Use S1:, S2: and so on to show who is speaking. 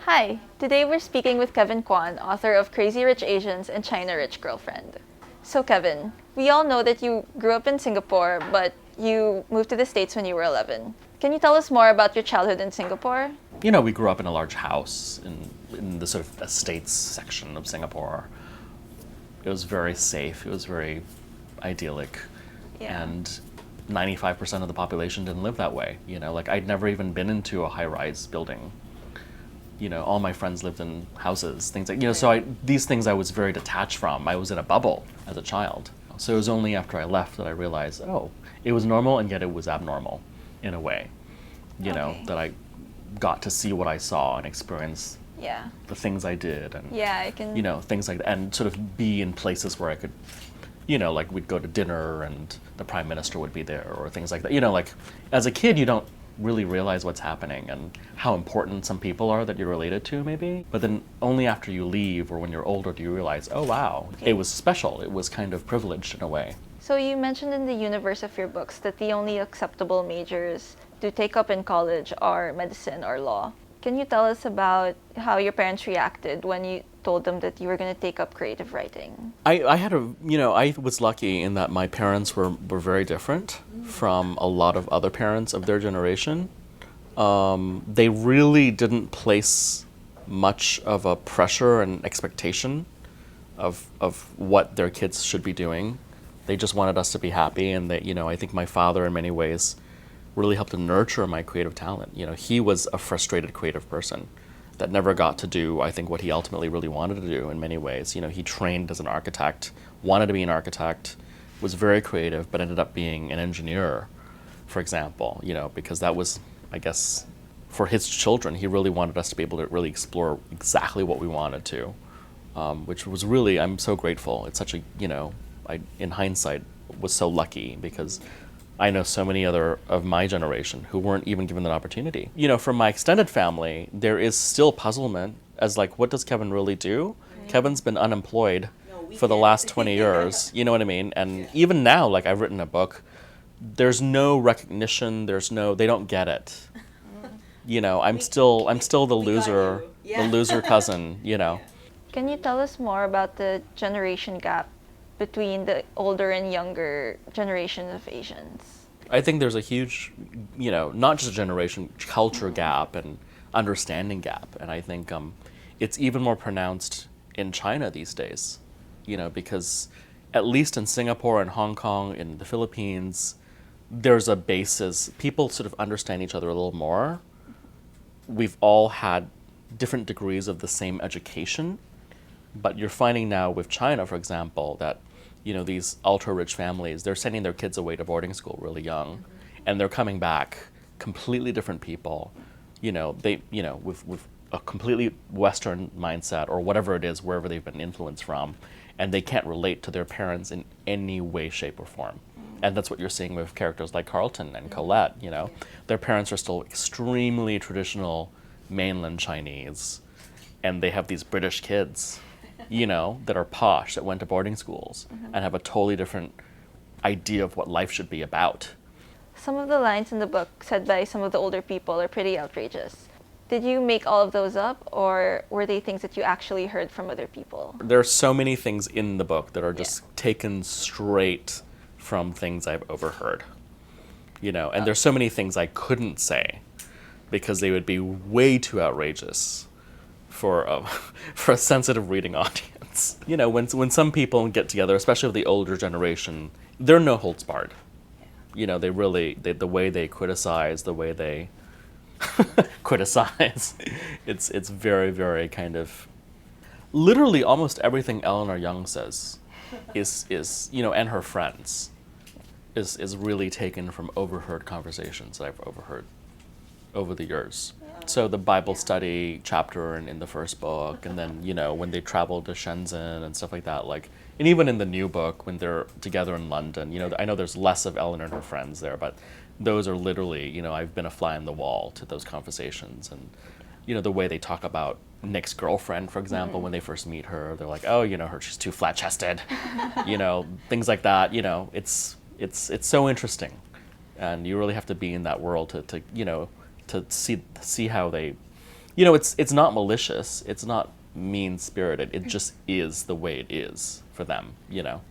S1: Hi, today we're speaking with Kevin Kwan, author of Crazy Rich Asians and China Rich Girlfriend. So, Kevin, we all know that you grew up in Singapore, but you moved to the States when you were 11. Can you tell us more about your childhood in Singapore?
S2: We grew up in a large house in the sort of estates section of Singapore. It was very safe. It was very idyllic.
S1: Yeah.
S2: And 95% of the population didn't live that way. Like I'd never even been into a high-rise building. All my friends lived in houses, things like, so these things I was very detached from. I was in a bubble as a child. So it was only after I left that I realized, oh, it was normal and yet it was abnormal in a way,
S1: Okay.
S2: that I got to see what I saw and experience
S1: Yeah.
S2: the things I did and,
S1: Yeah, I can.
S2: things like that, and sort of be in places where I could, like we'd go to dinner and the prime minister would be there or things like that. Like as a kid, you don't really realize what's happening and how important some people are that you're related to maybe. But then only after you leave or when you're older do you realize, oh wow, it was special. It was kind of privileged in a way.
S1: So, you mentioned in the universe of your books that the only acceptable majors to take up in college are medicine or law. Can you tell us about how your parents reacted when you told them that you were going to take up creative writing?
S2: I had I was lucky in that my parents were very different from a lot of other parents of their generation. They really didn't place much of a pressure and expectation of what their kids should be doing. They just wanted us to be happy, and I think my father in many ways really helped to nurture my creative talent. He was a frustrated creative person that never got to do, I think, what he ultimately really wanted to do in many ways. He trained as an architect, wanted to be an architect, was very creative, but ended up being an engineer, for example, because that was, I guess, for his children, he really wanted us to be able to really explore exactly what we wanted to, which was really, I'm so grateful. It's such a, in hindsight, was so lucky because I know so many other of my generation who weren't even given that opportunity. From my extended family, there is still puzzlement as like, what does Kevin really do? Kevin's been unemployed for the last 20 years, you know what I mean? And even now, like I've written a book, there's no recognition, they don't get it. I'm still the loser cousin.
S1: Can you tell us more about the generation gap between the older and younger generations of Asians?
S2: I think there's a huge, not just a generation, culture gap and understanding gap. And I think it's even more pronounced in China these days, because at least in Singapore and Hong Kong, in the Philippines, there's a basis. People sort of understand each other a little more. We've all had different degrees of the same education. But you're finding now with China, for example, that these ultra-rich families, they're sending their kids away to boarding school really young, and they're coming back completely different people, with a completely Western mindset or whatever it is, wherever they've been influenced from, and they can't relate to their parents in any way, shape, or form. And that's what you're seeing with characters like Carlton and Colette, Their parents are still extremely traditional mainland Chinese, and they have these British kids that are posh, that went to boarding schools and have a totally different idea of what life should be about.
S1: Some of the lines in the book said by some of the older people are pretty outrageous. Did you make all of those up, or were they things that you actually heard from other people?
S2: There are so many things in the book that are just taken straight from things I've overheard. And there's so many things I couldn't say because they would be way too outrageous for a, for a sensitive reading audience. When some people get together, especially of the older generation, they're no holds barred. They really, the way they criticize, the way they criticize, it's very, very kind of, literally almost everything Eleanor Young says is and her friends, is really taken from overheard conversations that I've overheard over the years. So the Bible study chapter in the first book, and then, when they travel to Shenzhen and stuff like that, and even in the new book, when they're together in London, I know there's less of Eleanor and her friends there, but those are literally, I've been a fly on the wall to those conversations. And, the way they talk about Nick's girlfriend, for example, when they first meet her, they're like, oh, she's too flat-chested, things like that, it's so interesting. And you really have to be in that world to see how they you know, it's not malicious. It's not mean spirited. It just is the way it is for them. You know.